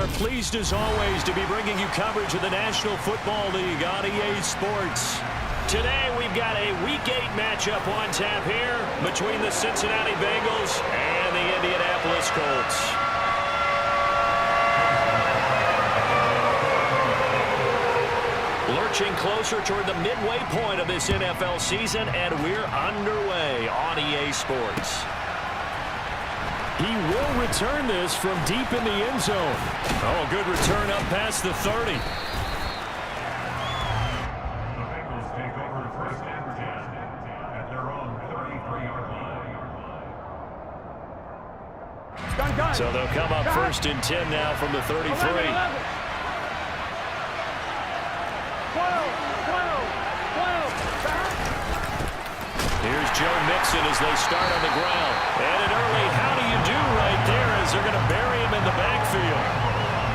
are pleased as always to be bringing you coverage of the National Football League on EA Sports. Today we've got a Week 8 matchup on tap here between the Cincinnati Bengals and the Indianapolis Colts. Lurching closer toward the midway point of this NFL season, and we're underway on EA Sports. He will return this from deep in the end zone. Oh, good return up past the 30. The Bengals take over first and 10 at their own 33-yard line. So they'll come up first and 10 now from the 33. 12. Here's Joe Mixon as they start on the ground. And an early how do you do right there as they're going to bury him in the backfield.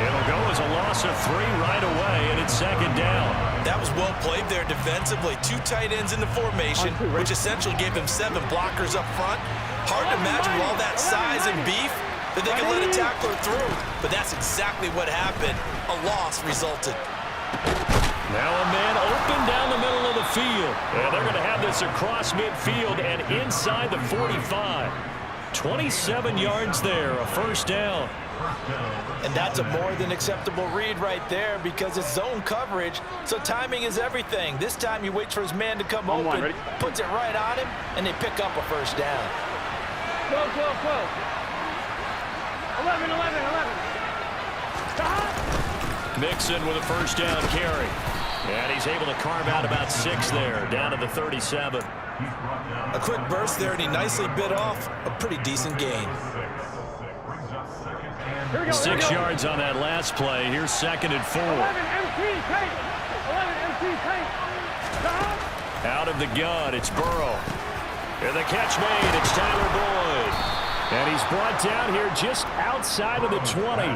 It'll go as a loss of 3 right away, and it's second down. That was well played there defensively. 2 tight ends in the formation, which essentially gave them 7 blockers up front. Hard to imagine with all that size and beef that they could let a tackler through. But that's exactly what happened. A loss resulted. Now a man open down the middle of the field. And they're going to have this across midfield and inside the 45. 27 yards there, a first down. And that's a more than acceptable read right there because it's zone coverage, so timing is everything. This time he waits for his man to come open, puts it right on him, and they pick up a first down. 12. 11. Mixon with a first down carry. And he's able to carve out about 6 there, down to the 37. A quick burst there, and he nicely bit off a pretty decent gain. 6 yards on that last play. Here's second and 4. 11 MT tank. Out of the gun, it's Burrow. And the catch made, it's Tyler Boyd. And he's brought down here just outside of the 20.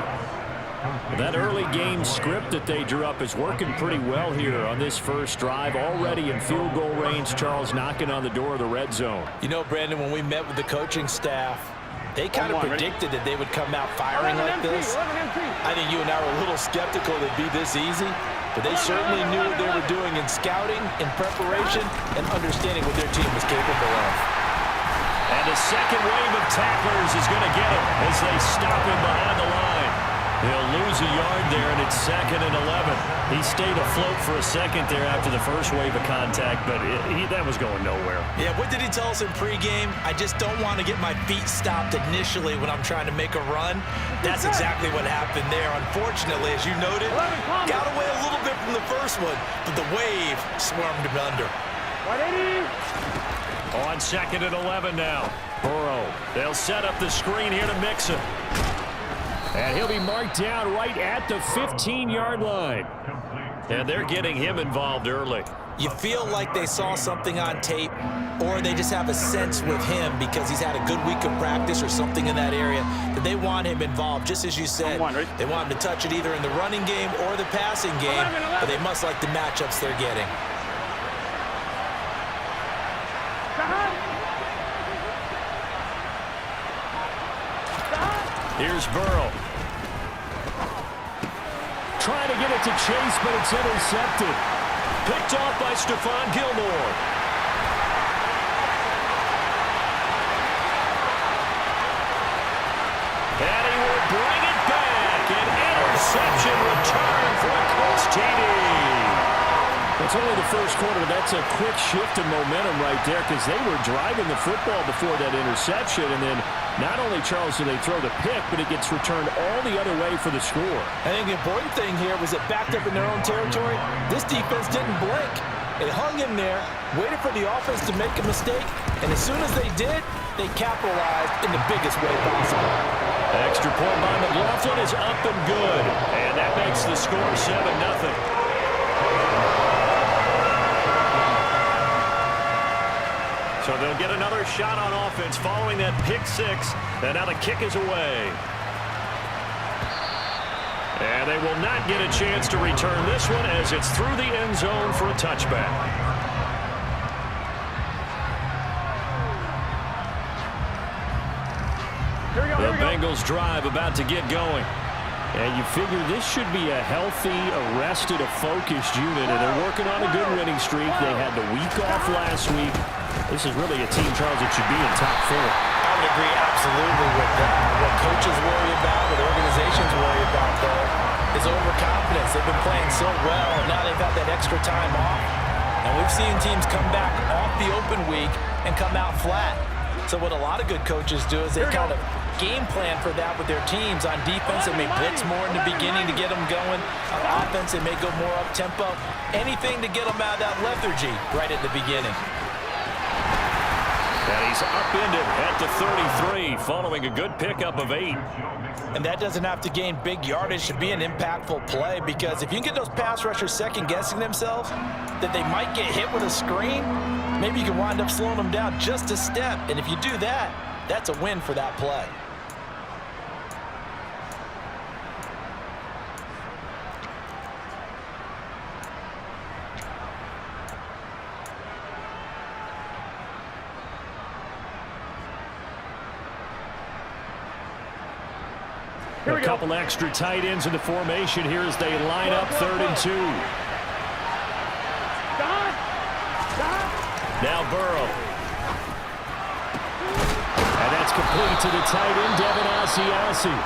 That early game script that they drew up is working pretty well here on this first drive. Already in field goal range, Charles knocking on the door of the red zone. You know, Brandon, when we met with the coaching staff, they kind of predicted that they would come out firing like this. I think you and I were a little skeptical it'd be this easy, but they certainly knew what they were doing in scouting, in preparation, and understanding what their team was capable of. And the second wave of tacklers is going to get him as they stop him behind the line. He'll lose a yard there, and it's second and 11. He stayed afloat for a second there after the first wave of contact, but that was going nowhere. Yeah, what did he tell us in pregame? I just don't want to get my feet stopped initially when I'm trying to make a run. That's exactly what happened there. Unfortunately, as you noted, got away a little bit from the first one, but the wave swarmed him under. On second and 11 now. Burrow. They'll set up the screen here to Mixon. And he'll be marked down right at the 15-yard line. And they're getting him involved early. You feel like they saw something on tape, or they just have a sense with him because he's had a good week of practice or something in that area that they want him involved, just as you said. They want him to touch it either in the running game or the passing game, but they must like the matchups they're getting. Here's Burrow. Trying to get it to Chase, but it's intercepted. Picked off by Stephon Gilmore. And he will bring it back. An interception return for a Colts TD. It's only the first quarter. That's a quick shift in momentum right there because they were driving the football before that interception. And then not only, Charles, do they throw the pick, but it gets returned all the other way for the score. I think the important thing here was it backed up in their own territory. This defense didn't blink. They hung him there, waited for the offense to make a mistake, and as soon as they did, they capitalized in the biggest way possible. Extra point by McLaughlin is up and good. And that makes the score 7-0. So they'll get another shot on offense following that pick 6. And now the kick is away. And they will not get a chance to return this one as it's through the end zone for a touchback. The Bengals drive about to get going. And you figure this should be a healthy, arrested, a focused unit, and they're working on a good winning streak. They had the week off last week. This is really a team, Charles, that should be in top 4. I would agree absolutely with that. What coaches worry about, what organizations worry about, though, is overconfidence. They've been playing so well, and now they've had that extra time off. And we've seen teams come back off the open week and come out flat. So what a lot of good coaches do is they kind of game plan for that with their teams. On defense, they may blitz more in the beginning to get them going. On offense, they may go more up-tempo. Anything to get them out of that lethargy right at the beginning. And he's upended at the 33, following a good pickup of 8. And that doesn't have to gain big yardage to be an impactful play, because if you can get those pass rushers second-guessing themselves, that they might get hit with a screen, maybe you can wind up slowing them down just a step. And if you do that, that's a win for that play. A couple extra tight ends in the formation here as they line up 3rd and 2. Now Burrow. And that's complete to the tight end, Devin Asiasi.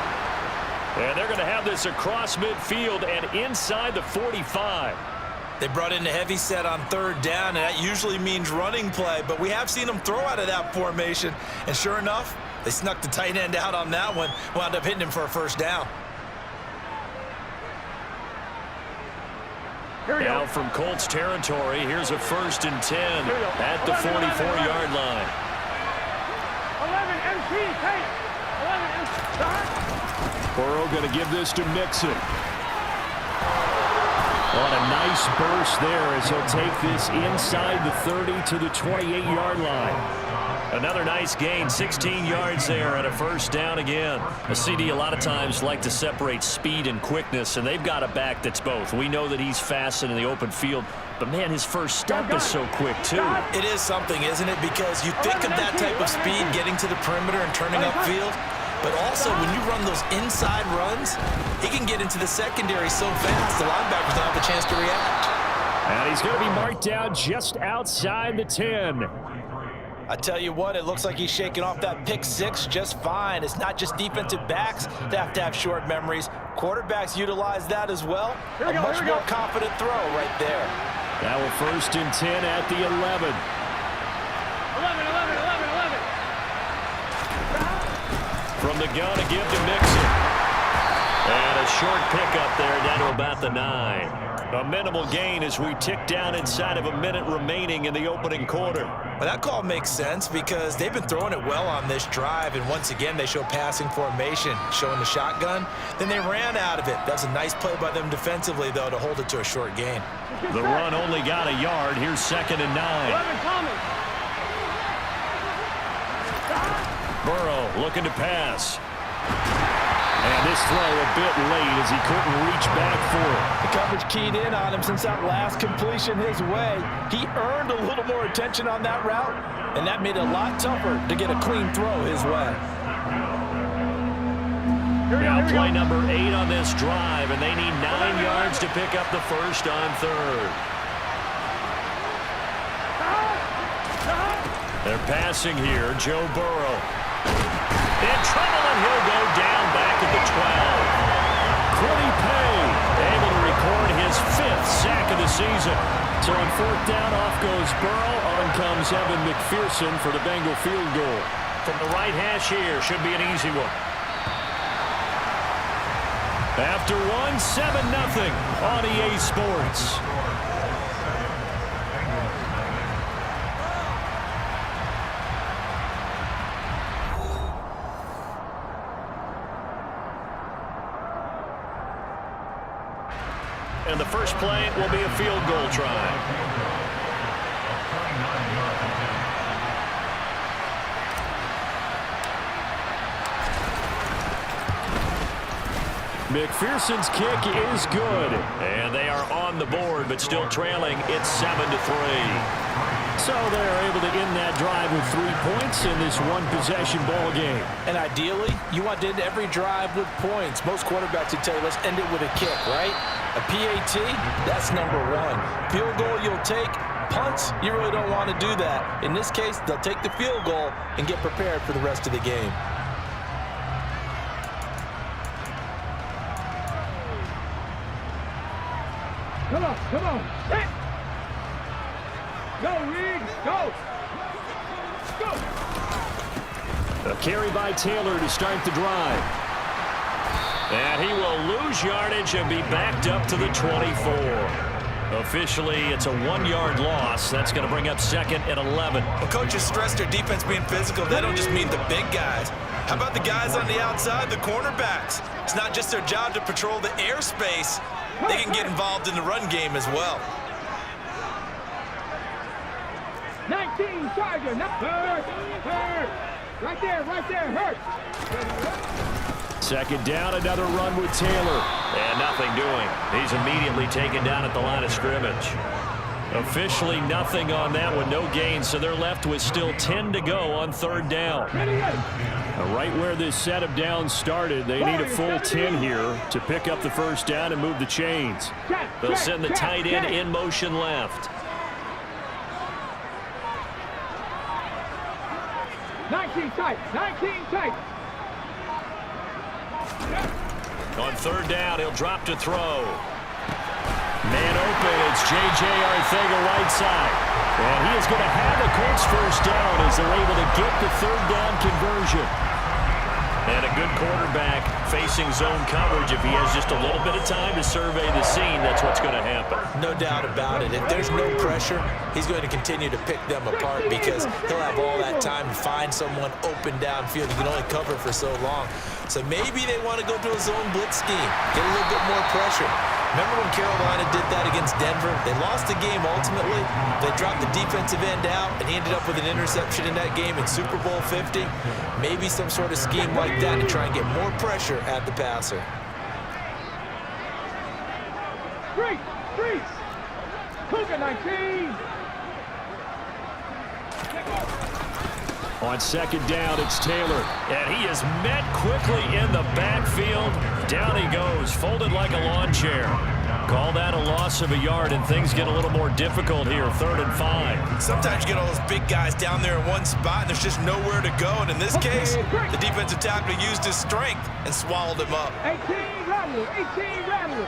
And they're going to have this across midfield and inside the 45. They brought in the heavy set on 3rd down, and that usually means running play, but we have seen them throw out of that formation. And sure enough, they snuck the tight end out on that one, wound up hitting him for a 1st down. Now from Colts territory, here's a 1st and 10 at the 44-yard line. 11 MP, take 11 MP. Burrow going to give this to Mixon. On a nice burst there as he'll take this inside the 30 to the 28-yard line. Another nice gain, 16 yards there and a 1st down again. A CD a lot of times like to separate speed and quickness, and they've got a back that's both. We know that he's fast in the open field, but man, his first step is so quick too. It is something, isn't it? Because you think of that type of speed getting to the perimeter and turning upfield, but also when you run those inside runs, he can get into the secondary so fast the linebackers don't have a chance to react. And he's going to be marked down just outside the 10. I tell you what, it looks like he's shaking off that pick 6 just fine. It's not just defensive backs that have to have short memories. Quarterbacks utilize that as well. A much more confident throw right there. Now a 1st and 10 at the 11. 11. From the gun to give to Mixon. And a short pickup there down to about the 9. A minimal gain as we tick down inside of a minute remaining in the opening quarter. Well, that call makes sense because they've been throwing it well on this drive, and once again they show passing formation, showing the shotgun. Then they ran out of it. That's a nice play by them defensively, though, to hold it to a short gain. The run only got a yard. Here's 2nd and 9. 11 Thomas. Burrow looking to pass. And this throw a bit late as he couldn't reach back for it. The coverage keyed in on him since that last completion his way. He earned a little more attention on that route, and that made it a lot tougher to get a clean throw his way. Now play number 8 on this drive, and they need 9 yards to pick up the 1st on 3rd. They're passing here. Joe Burrow. In trouble, and he'll go down back at the 12. Quiddy Pay able to record his 5th sack of the season. So on 4th down, off goes Burrow. On comes Evan McPherson for the Bengal field goal. From the right hash here, should be an easy one. After 1, 7-0 on EA Sports. And the first play will be a field goal try. McPherson's kick is good. And they are on the board, but still trailing. It's 7-3. So they're able to end that drive with 3 points in this one-possession ball game. And ideally, you want to end every drive with points. Most quarterbacks would tell you, let's end it with a kick, right? A PAT, that's number one. Field goal you'll take. Punts, you really don't want to do that. In this case, they'll take the field goal and get prepared for the rest of the game. Come on, come on. Set. Go, Reed, go. Go. A carry by Taylor to start the drive. And he will lose yardage and be backed up to the 24. Officially, it's a 1-yard loss. That's going to bring up 2nd and 11. Well, coaches stress their defense being physical. They don't just mean the big guys. How about the guys on the outside, the cornerbacks? It's not just their job to patrol the airspace. They can get involved in the run game as well. 19, Charger. Hurt. Right there, hurt. 2nd down, another run with Taylor. And nothing doing. He's immediately taken down at the line of scrimmage. Officially nothing on that one, no gain, so they're left with still 10 to go on 3rd down. Right where this set of downs started, they need a full 10 here to pick up the 1st down and move the chains. They'll send the tight end in motion left. 19 tight. On 3rd down, he'll drop to throw. Man open, it's J.J. Arcega-Whiteside. And he is going to have the Colts 1st down as they're able to get the 3rd down conversion. And a good quarterback facing zone coverage. If he has just a little bit of time to survey the scene, that's what's going to happen. No doubt about it. If there's no pressure, he's going to continue to pick them apart because he'll have all that time to find someone open downfield. You can only cover for so long. So maybe they want to go to a zone blitz scheme, get a little bit more pressure. Remember when Carolina did that against Denver? They lost the game ultimately. They dropped the defensive end out, and he ended up with an interception in that game in Super Bowl 50. Maybe some sort of scheme like that to try and get more pressure at the passer. Freeze! Cougar 19! On 2nd down, it's Taylor. And he is met quickly in the backfield. Down he goes, folded like a lawn chair. Call that a loss of a yard, and things get a little more difficult here, 3rd and 5. Sometimes you get all those big guys down there in one spot, and there's just nowhere to go. And in this case, the defensive tackle used his strength and swallowed him up. 18 Rattler.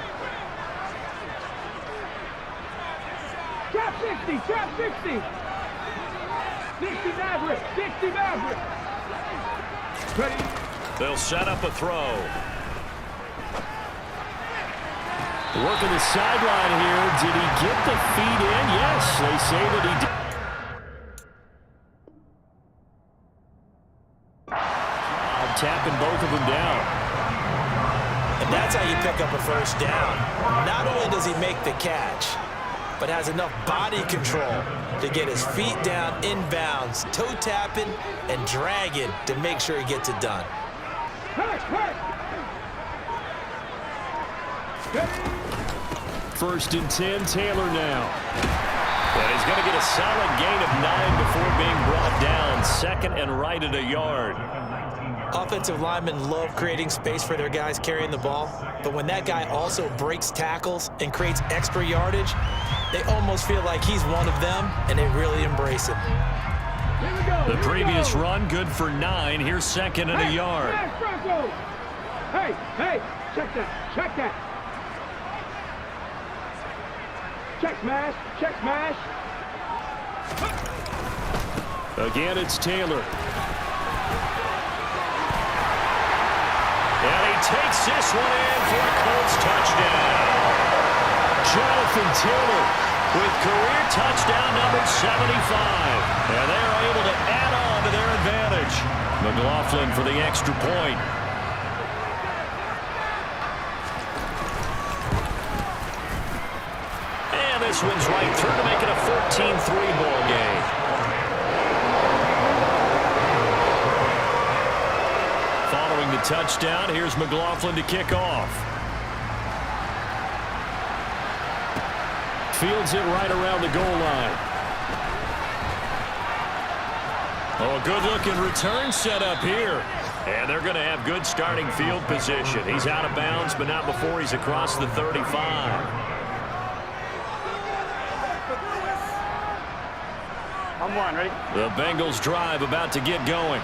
Trap 60. 60 Maverick. Ready? They'll set up a throw. Working the sideline here. Did he get the feet in? Yes, they say that he did. I'm tapping both of them down. And that's how you pick up a 1st down. Not only does he make the catch, but has enough body control to get his feet down inbounds, toe tapping and dragging to make sure he gets it done. Hurt. 1st and 10, Taylor now. And he's going to get a solid gain of 9 before being brought down. 2nd and right at a yard. Offensive linemen love creating space for their guys carrying the ball, but when that guy also breaks tackles and creates extra yardage, they almost feel like he's one of them, and they really embrace him. The previous run, good for 9. Here's 2nd and a yard. Hey, check that. Check smash. Again, it's Taylor. And he takes this one in for a Colts touchdown. Jonathan Taylor with career touchdown number 75. And they are able to add on to their advantage. McLaughlin for the extra point. And this one's right through to make it a 14-3 ball game. Following the touchdown, here's McLaughlin to kick off. Fields it right around the goal line. good-looking return set up here. And they're going to have good starting field position. He's out of bounds, but not before he's across the 35. I'm one, ready? The Bengals drive about to get going.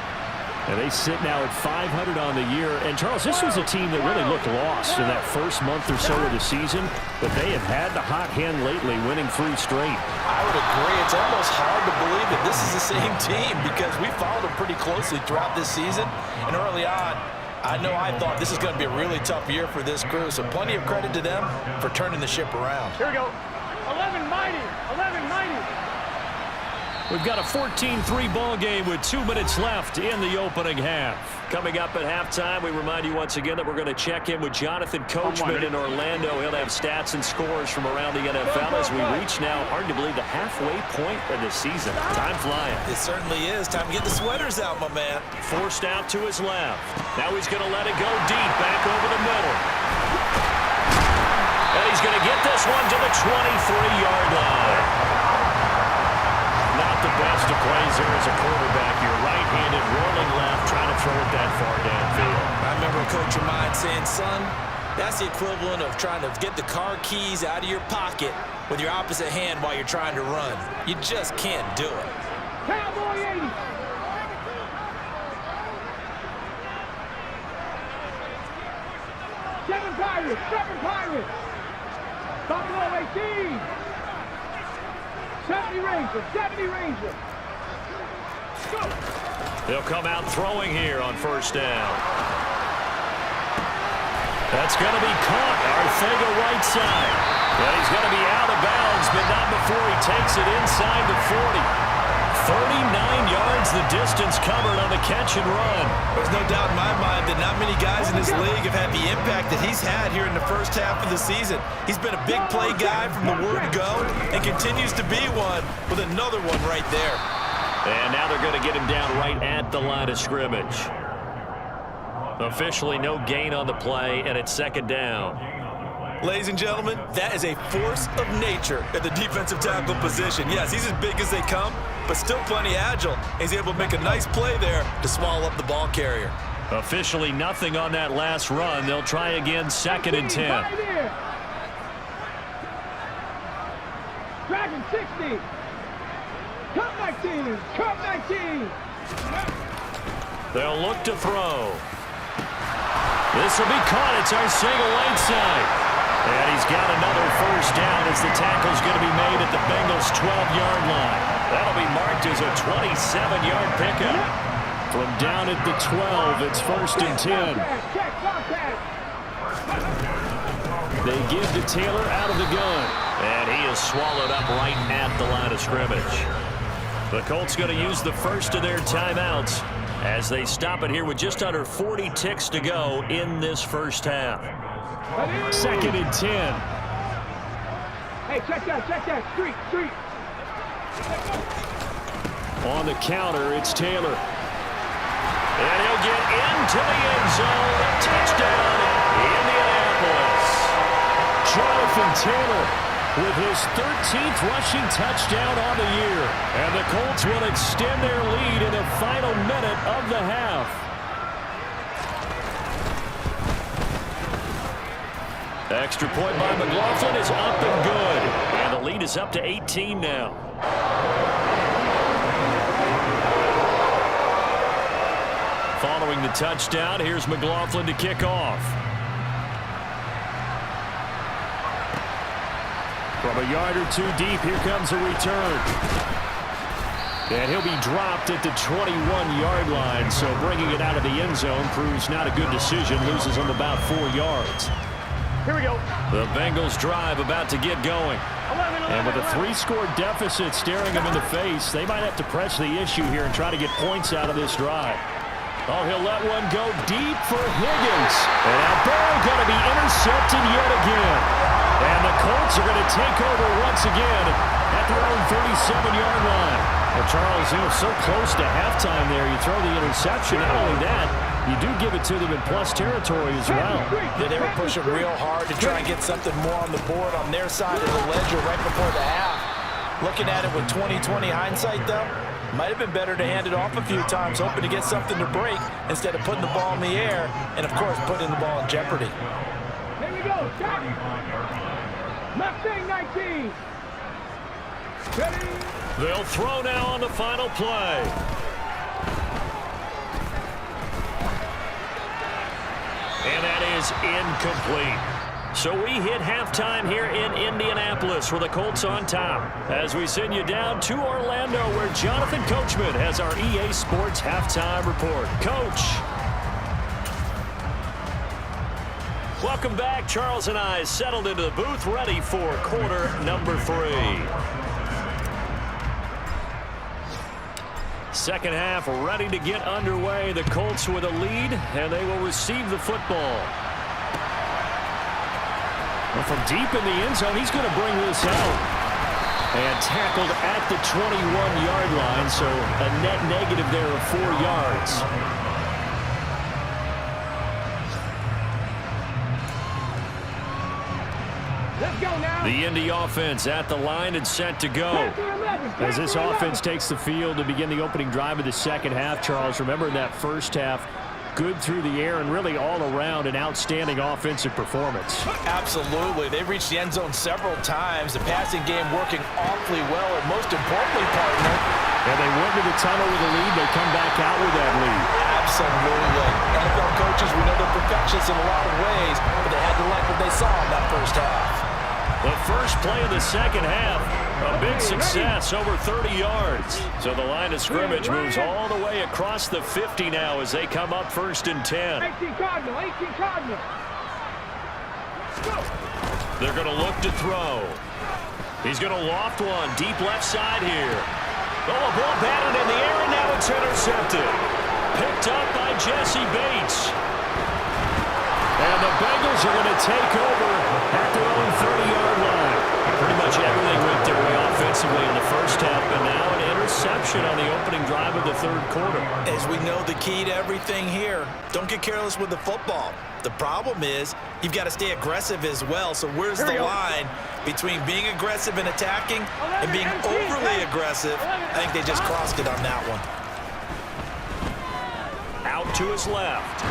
And they sit now at 500 on the year. And, Charles, this was a team that really looked lost in that first month or so of the season. But they have had the hot hand lately, winning 3 straight. I would agree. It's almost hard to believe that this is the same team because we followed them pretty closely throughout this season. And early on, I thought this is going to be a really tough year for this crew. So plenty of credit to them for turning the ship around. Here we go. 11 mighty. 11 mighty. We've got a 14-3 ball game with 2 minutes left in the opening half. Coming up at halftime, we remind you once again that we're going to check in with Jonathan Coachman in Orlando. He'll have stats and scores from around the NFL as we reach now, hard to believe, the halfway point of the season. Time flying. It certainly is. Time to get the sweaters out, my man. Forced out to his left. Now he's going to let it go deep, back over the middle. And he's going to get this one to the 23-yard line. Not the best of plays there as a quarterback. You're right-handed, rolling left, trying to throw it that far downfield. I remember a coach of mine saying, son, that's the equivalent of trying to get the car keys out of your pocket with your opposite hand while you're trying to run. You just can't do it. Cowboy 80. Seven Pirates. Buffalo 18. 70 Ranger. Go. They'll come out throwing here on first down. That's going to be caught. Arcega right side. And he's going to be out of bounds, but not before he takes it inside the 40. 39 yards the distance covered on the catch and run. There's no doubt in my mind that not many guys in this league have had the impact that he's had here in the first half of the season. He's been a big play guy from the word go and continues to be one with another one right there. And now they're going to get him down right at the line of scrimmage. Officially no gain on the play, and it's second down. Ladies and gentlemen, that is a force of nature at the defensive tackle position. Yes, he's as big as they come, but still plenty agile. He's able to make a nice play there to swallow up the ball carrier. Officially nothing on that last run. They'll try again, second and 10. Dragon 60. Cup 19. They'll look to throw. This will be caught. It's Arcega right side. And he's got another first down as the tackle's going to be made at the Bengals' 12-yard line. That'll be marked as a 27-yard pickup. From down at the 12, it's first and 10. They give to Taylor out of the gun. And he is swallowed up right at the line of scrimmage. The Colts going to use the first of their timeouts as they stop it here with just under 40 ticks to go in this first half. Second and 10. Hey, check that. Street. On the counter, it's Taylor. And he'll get into the end zone. Touchdown, Indianapolis. Jonathan Taylor with his 13th rushing touchdown on the year. And the Colts will extend their lead in the final minute of the half. Extra point by McLaughlin is up and good. And the lead is up to 18 now. Following the touchdown, here's McLaughlin to kick off. From a yard or two deep, here comes a return. And he'll be dropped at the 21-yard line, so bringing it out of the end zone proves not a good decision. Loses him about 4 yards. Here we go. The Bengals drive about to get going. 11. And with a 3-score deficit staring them in the face, they might have to press the issue here and try to get points out of this drive. Oh, he'll let one go deep for Higgins. And now Burrow going to be intercepted yet again. And the Colts are going to take over once again at their own 37-yard line. Well, Charles, so close to halftime there. You throw the interception. Not only that, you do give it to them in plus territory as well. Yeah, they were pushing real hard to try and get something more on the board on their side of the ledger right before the half. Looking at it with 20/20 hindsight, though, might have been better to hand it off a few times, hoping to get something to break instead of putting the ball in the air and, of course, putting the ball in jeopardy. Here we go. Stop. Left thing, 19. Ready? They'll throw now on the final play. And that is incomplete. So we hit halftime here in Indianapolis with the Colts on top. As we send you down to Orlando, where Jonathan Coachman has our EA Sports halftime report. Coach. Welcome back. Charles and I settled into the booth, ready for quarter number 3. Second half ready to get underway. The Colts with a lead, and they will receive the football. Well, from deep in the end zone, he's going to bring this out. And tackled at the 21-yard line, so a net negative there of 4 yards. Let's go now. The Indy offense at the line and set to go. As this offense takes the field to begin the opening drive of the second half, Charles, remember in that first half, good through the air and really all around an outstanding offensive performance. Absolutely. They reached the end zone several times. The passing game working awfully well, and most importantly, partner. And they went to the tunnel with a lead. They come back out with that lead. Absolutely. NFL coaches, we know they're perfectionists in a lot of ways, but they had to like what they saw in that first half. The first play of the second half, a big success, over 30 yards. So the line of scrimmage moves all the way across the 50 now as they come up 1st and 10. 18 Cardinal, 18 Cardinal. They're going to look to throw. He's going to loft one deep left side here. Oh, a ball batted in the air, and now it's intercepted. Picked up by Jesse Bates. And the Bengals are going to take over at their own 30-yard line. Pretty much everything went their way offensively in the first half, but now an interception on the opening drive of the third quarter. As we know, the key to everything here, don't get careless with the football. The problem is you've got to stay aggressive as well. So where's the line between being aggressive and attacking and being overly aggressive? I think they just crossed it on that one. Out to his left.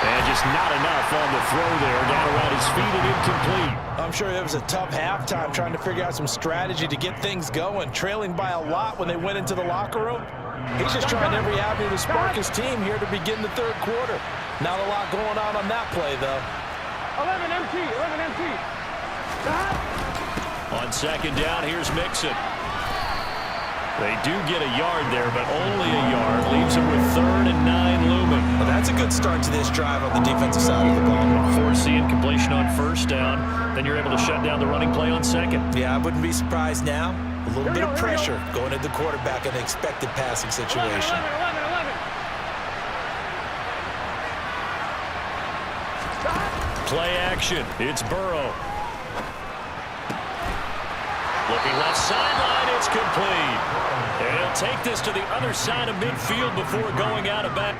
And just not enough on the throw there. Down around his feet and incomplete. I'm sure it was a tough halftime trying to figure out some strategy to get things going. Trailing by a lot when they went into the locker room. He's just trying every avenue to spark his team here to begin the third quarter. Not a lot going on that play, though. 11 MT, 11 MT. On second down, here's Mixon. They do get a yard there, but only a yard. Leaves them with 3rd and 9 looming. Well, that's a good start to this drive on the defensive side of the ball. Forcing completion on first down. Then you're able to shut down the running play on second. Yeah, I wouldn't be surprised now. A little bit of pressure going at the quarterback in an expected passing situation. 11. Play action. It's Burrow. Looking left sideline, it's complete. And he'll take this to the other side of midfield before going out of bounds.